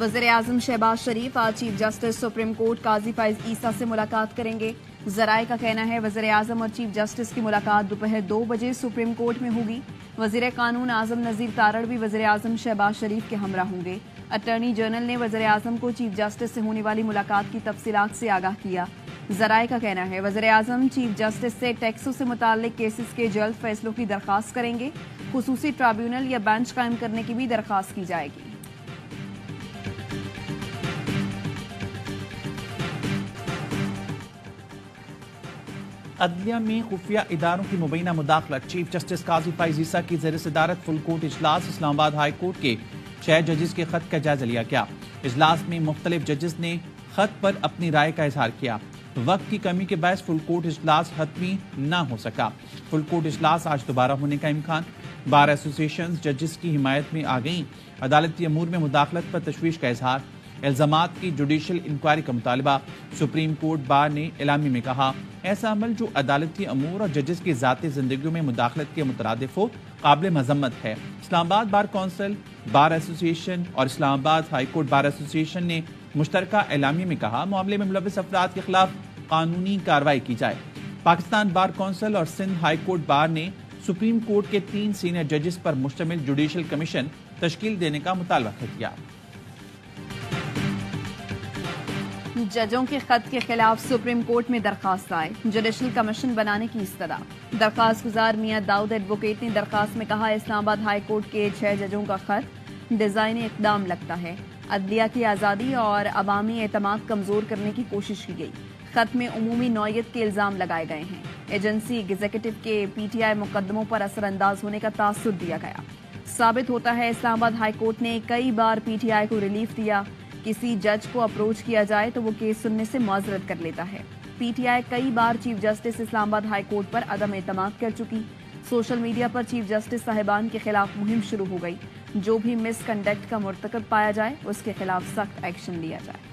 वज़ीर आज़म शहबाज शरीफ आज chief justice supreme court काजी फैज ईसा से मुलाकात करेंगे। ज़राए का कहना है वज़ीर आज़म और चीफ जस्टिस की मुलाकात दोपहर 2 बजे सुप्रीम कोर्ट में होगी। वज़ीर कानून आज़म नज़ीर तारड़ भी वज़ीर आज़म शहबाज शरीफ के हमरा होंगे। अटॉर्नी जनरल ने वज़ीर आज़म को चीफ जस्टिस से होने वाली मुलाकात की तफसीलात से आगाह किया। ज़राए का कहना है वज़ीर आज़म चीफ जस्टिस से टैक्सों से मुताल्लिक केसेस के जल्द फैसलों की दरख्वास्त करेंगे। खुसूसी ट्रिब्यूनल या बेंच कायम करने की भी दरख्वास्त की जाएगी। अदलिया में खुफिया इदारों की मुबैना मुदाखलत। चीफ जस्टिस काजी फैज ईसा की ज़ेर सदारत फुल कोर्ट इजलास इस्लामाबाद हाई कोर्ट के 6 जजेस के खत का जायजा लिया गया। इजलास में मुख्तलिफ जजेस ने खत पर अपनी राय का इजहार किया। वक्त की कमी के बायस फुल कोर्ट इजलास हतमी न हो सका। फुल कोर्ट इजलास आज दोबारा होने का इम्कान। बार एसोसिएशन जजेस की हिमायत में आ गई। अदालती अमूर में मुदाखलत पर तशवीश का इजहार। इल्जामात की जुडिशल इंक्वायरी का मुतालबा। सुप्रीम कोर्ट बार ने एलामी में कहा ऐसा अमल जो अदालती अमूर और जजेस की ज़ाती जिंदगी में मुदाखलत के मुतरादिफ हो काबिल मजम्मत है। Islamabad bar council, bar association और Islamabad high court bar association ने मुश्तरका एलामी में कहा मामले में मुलविस अफराद के खिलाफ कानूनी कार्रवाई की जाए। पाकिस्तान बार कौंसिल और सिंध हाई कोर्ट बार ने सुप्रीम कोर्ट के 3 सीनियर जजेस पर मुश्तमिल जुडिशल कमीशन तश्कील देने का मुतालबा किया। जजों के खत के खिलाफ सुप्रीम कोर्ट में दरखास्त आए। जुडिशल कमीशन बनाने की इस्तदा। दरखास्त गुजार मियां दाऊद एडवोकेट ने दरखास्त में कहा इस्लामाबाद हाई कोर्ट के 6 जजों का खत डिजाइन इकदाम लगता है। अदलिया की आज़ादी और अवामी एतमाद कमजोर करने की कोशिश की गई। खत में उमूमी नौयत के इल्जाम लगाए गए हैं। एजेंसी एग्जीक्यूटिव के PTI मुकदमों पर असरअंदाज होने का तासुर दिया गया। साबित होता है इस्लामाबाद हाई कोर्ट ने कई बार PTI को रिलीफ दिया। किसी जज को अप्रोच किया जाए तो वो केस सुनने से मुआजरत कर लेता है। PTI कई बार chief justice Islamabad high court पर अदम एतमाद कर चुकी। सोशल मीडिया पर चीफ जस्टिस साहिबान के खिलाफ मुहिम शुरू हो गई। जो भी मिसकंडक्ट का मुर्तकब पाया जाए उसके खिलाफ सख्त एक्शन लिया जाए।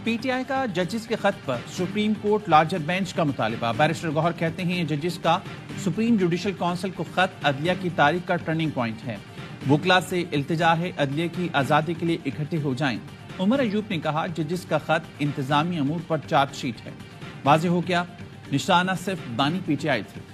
PTI का जजेस के खत पर सुप्रीम कोर्ट लार्जर बेंच का मुतालिबा। बैरिस्टर गौहर कहते हैं जजेस का सुप्रीम जुडिशल काउंसिल को खत अदलिया की तारीख का टर्निंग पॉइंट है। वकला से इल्तिजा है अदलिया की आज़ादी के लिए इकट्ठे हो जाएं। उमर अयूब ने कहा जजेस का खत इंतजामी अमूर पर चार्जशीट है। वाज़ेह हो गया निशाना सिर्फ बानी PTI थे।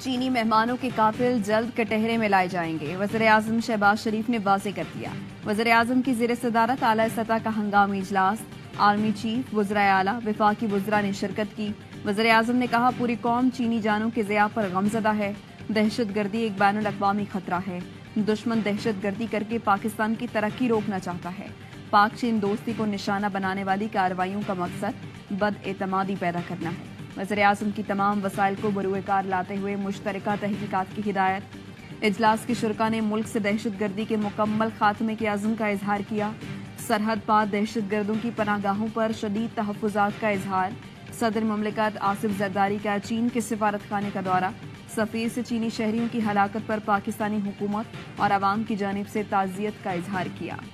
चीनी मेहमानों के कातिल जल्द कटहरे में लाए जाएंगे। वज़ीर आज़म शहबाज शरीफ ने वाज़ेह कर दिया। वज़ीर आज़म की ज़ेर सदारत आला सतह का हंगामी इजलास। आर्मी चीफ, वज़राए आला, वफाकी वज़रा ने शिरकत की। वज़ीर आज़म ने कहा पूरी कौम चीनी जानों के ज़िया पर गमज़दा है। दहशत गर्दी एक बैनुल अक़वामी खतरा है। दुश्मन दहशत गर्दी करके पाकिस्तान की तरक्की रोकना चाहता है। पाक चीन दोस्ती को निशाना बनाने वाली कार्रवाइयों का मकसद बदएतमादी पैदा करना है। वज़ीर आज़म की तमाम वसाइल को बरूएकार लाते हुए मुश्तरका तहकीकात की हिदायत। इजलास के शुरका ने मुल्क से दहशत गर्दी के मुकम्मल खात्मे के अज़्म का इजहार किया। सरहद पार दहशत गर्दों की पनागाहों पर शदीद तहफ़्फ़ुज़ात का इजहार। सदर ममलिकत आसिफ जरदारी का चीन के सिफारत खाने का दौरा। सफ़ीर से चीनी शहरियों की हलाकत पर पाकिस्तानी हुकूमत और अवाम की जानिब से ताज़ियत का इजहार किया।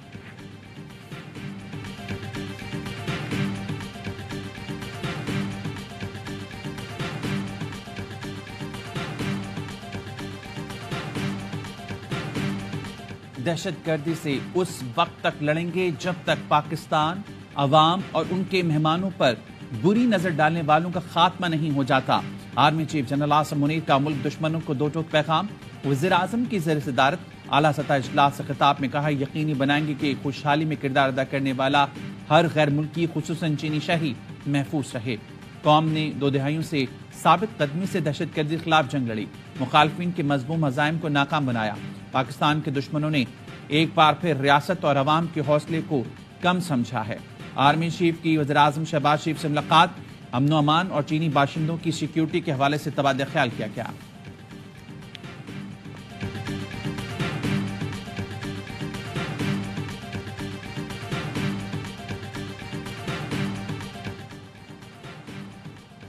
दहशत गर्दी से उस वक्त तक लड़ेंगे जब तक पाकिस्तान अवाम और उनके मेहमानों पर बुरी नजर डालने वालों का खात्मा नहीं हो जाता। Army chief general Asim Munir का मुल्क दुश्मनों को दो टोक पैगाम। वज़ीर आज़म की ज़ेर सदारत आला सतह इजलास से खिताब में कहा यकीनी बनाएंगे कि खुशहाली में किरदार अदा करने वाला हर गैर मुल्की खुसूसन चीनी शहरी महफूज रहे। कौम ने 2 दहाइयों से साबित कदमी से दहशत गर्दी के खिलाफ जंग लड़ी। मुखालफिन के मज़मूम अज़ाइम को नाकाम बनाया। पाकिस्तान के दुश्मनों ने एक बार फिर रियासत और अवाम के हौसले को कम समझा है। आर्मी चीफ की वज़ीर आज़म शहबाज शरीफ से मुलाकात। अमन व अमान और चीनी बाशिंदों की सिक्योरिटी के हवाले से तबादला ख्याल किया गया।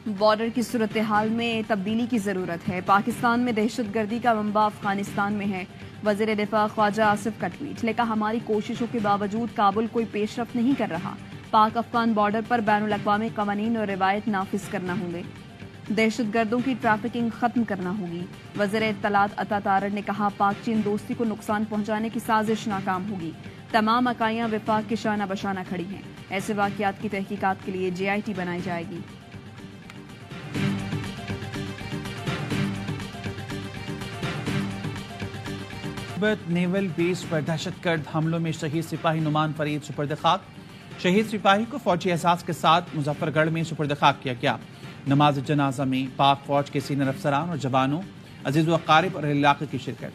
बॉर्डर की सूरत हाल में तब्दीली की जरूरत है। पाकिस्तान में दहशत गर्दी का मंबा अफगानिस्तान में है। वज़ीर दिफा ख्वाजा आसिफ का ट्वीट, लिखा हमारी कोशिशों के बावजूद काबुल कोई पेशरफ्त नहीं कर रहा। पाक अफगान बॉर्डर पर बैनुल-अक़वामी क़वानीन और रिवायत नाफिज करना होंगे। दहशतगर्दों की ट्रैफिकिंग खत्म करना होगी। वज़ीर इत्तलात अता तारड़ ने कहा पाक चीन दोस्ती को नुकसान पहुंचाने की साजिश नाकाम होगी। तमाम इकाइयां विफाक के शाना बशाना खड़ी हैं। ऐसे वाक़यात की तहकीकात के लिए JIT बनाई जाएगी। नेवल बेस पर दहशतगर्द हमलों में शहीद सिपाही नुमान फरीद सुपर्द खाक। शहीद सिपाही को फौजी एहसास के साथ मुजफ्फरगढ़ में सुपर्द खाक किया गया। नमाज जनाजा में पाक फौज के सीनियर अफसरान और जवानों, अजीज व अकारिब और इलाके की शिरकत।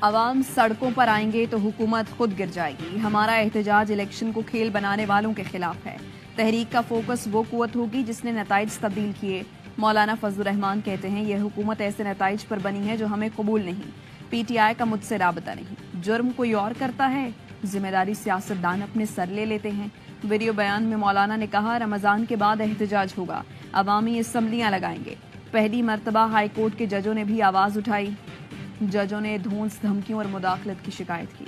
अवाम सड़कों पर आएंगे तो हुकूमत खुद गिर जाएगी। हमारा एहतजाज इलेक्शन को खेल बनाने वालों के खिलाफ है। तहरीक का फोकस वो कुव्वत होगी जिसने नताइज तब्दील किए। मौलाना फजलुर रहमान कहते हैं यह हुकूमत ऐसे नताइज पर बनी है जो हमें कबूल नहीं। PTI का मुझसे राबता नहीं। जुर्म कोई और करता है, जिम्मेदारी सियासतदान अपने सर ले लेते हैं। वीडियो बयान में मौलाना ने कहा रमजान के बाद एहतजाज होगा, अवामी असम्बलियां लगाएंगे। पहली मर्तबा हाई कोर्ट के जजों ने भी आवाज उठाई। जजों ने धौंस, धमकियों और मुदाखलत की शिकायत की।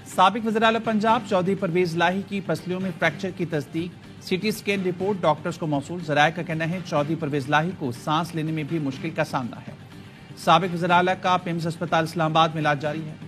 साबिक वज़ीर आला पंजाब चौधरी परवेज लाही की पसलियों में फ्रैक्चर की तस्दीक। CT स्कैन रिपोर्ट डॉक्टर्स को मौसूल। ज़राए का कहना है चौधरी परवेज लाही को सांस लेने में भी मुश्किल का सामना है। साबिक वज़ीर आला का पिम्स अस्पताल इस्लामाबाद में इलाज जारी है।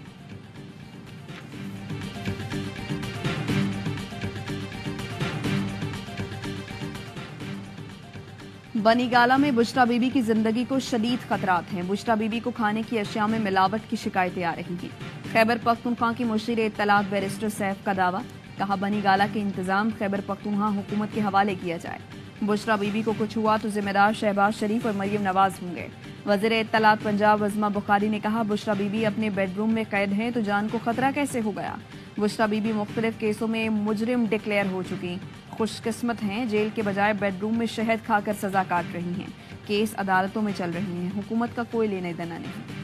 बनीगाला में बुशरा बीबी की जिंदगी को शदीद खतरात हैं। बुशरा बीबी को खाने की अशिया में मिलावट की शिकायतें आ रही हैं। खैबर पख्तूनख्वा की मुशीर इत्तलात बैरिस्टर सैफ का दावा, कहा बनीगाला के इंतजाम खैबर पख्तूनख्वा हुकूमत के हवाले किया जाए। बुशरा बीबी को कुछ हुआ तो जिम्मेदार शहबाज शरीफ और मरियम नवाज होंगे। वज़ीर इत्तलात पंजाब अज़मा बुखारी ने कहा बुशरा बीबी अपने बेडरूम में कैद हैं तो जान को खतरा कैसे हो गया। बुशरा बीबी मुख्तलिफ केसों में मुजरिम डिक्लेयर हो चुकी। खुशकिस्मत हैं, जेल के बजाय बेडरूम में शहद खाकर सजा काट रही हैं। केस अदालतों में चल रही हैं। हुकूमत का कोई लेना देना नहीं।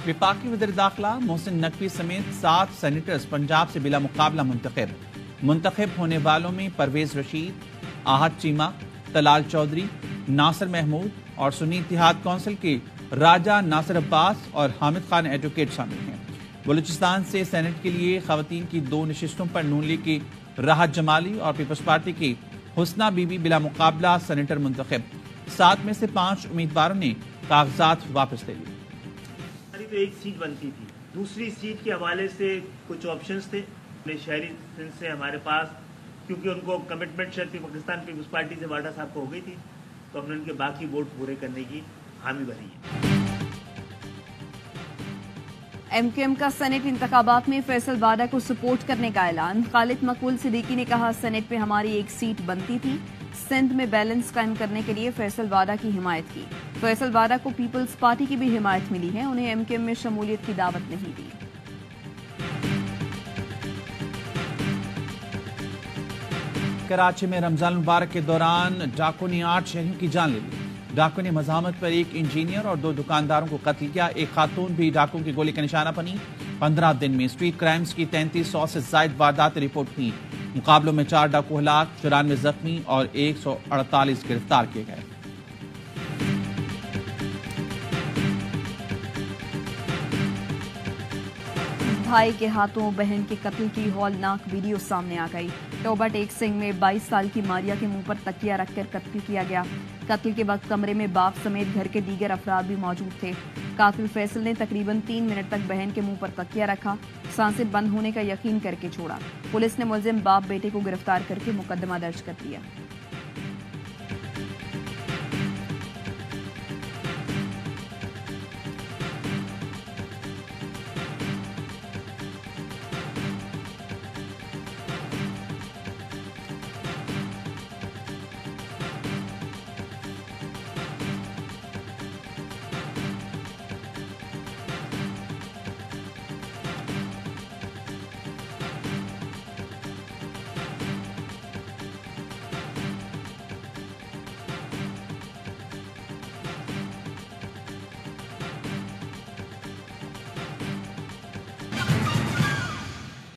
विफाकी वज़ीर दाखिला मोहसिन नकवी समेत 7 सेनेटर्स पंजाब से बिला मुकाबला मुंतखब होने वालों में परवेज रशीद, आहद चीमा, तलाल चौधरी, नासिर महमूद और सुन्नी इत्तेहाद कौंसिल के राजा नासिर अब्बास और हामिद खान एडवोकेट शामिल हैं। बलूचिस्तान से सेनेट के लिए खवातीन की 2 नशिस्तों पर नून लीग की राहत जमाली और पीपल्स पार्टी की हुस्ना बीबी बिला मुकाबला सेनेटर मुंतखब। 7 में से 5 उम्मीदवारों ने कागजात वापस ले लिए। तो एक सीट बनती थी, दूसरी सीट के हवाले से कुछ ऑप्शंस थे अपने शहरी सिंध से हमारे पास, क्योंकि उनको कमिटमेंट शायद पाकिस्तान पीपल्स पार्टी से वाडा साहब को हो गई थी, तो हमने उनके बाकी वोट पूरे करने की हामी भरी है। MQM का सेनेट इंतखाबात में फैसल वाडा को सपोर्ट करने का ऐलान। खालिद मकबूल सिद्दीकी ने कहा सेनेट में हमारी एक सीट बनती थी, सिंध में बैलेंस कायम करने के लिए फैसल वाडा की हिमायत की। फैसल वाडा को पीपल्स पार्टी की भी हिमायत मिली है, उन्हें MQM में शमूलियत की दावत नहीं दी। कराची में रमजान मुबारक के दौरान डाकुओं ने 8 शहरियों की जान ले ली। डाकुओं ने मज़ाहमत पर एक इंजीनियर और 2 दुकानदारों को कत्ल किया। एक खातून भी डाकुओं की गोली का निशाना बनी। 15 दिन में स्ट्रीट क्राइम्स की 3300 से ज्यादा वारदातें रिपोर्ट हुई। मुकाबलों में 4 डाकू हलाक, 94 जख्मी और 148 गिरफ्तार किए गए। भाई के हाथों बहन के कत्ल की हौलनाक वीडियो सामने आ गई। टोबा टेक सिंह में 22 साल की मारिया के मुंह पर तकिया रखकर कत्ल किया गया। कत्ल के वक्त कमरे में बाप समेत घर के दीगर अफराद भी मौजूद थे। कातिल फैसल ने तकरीबन 3 मिनट तक बहन के मुंह पर तकिया रखा, सांसें बंद होने का यकीन करके छोड़ा। पुलिस ने मुलजिम बाप बेटे को गिरफ्तार करके मुकदमा दर्ज कर दिया।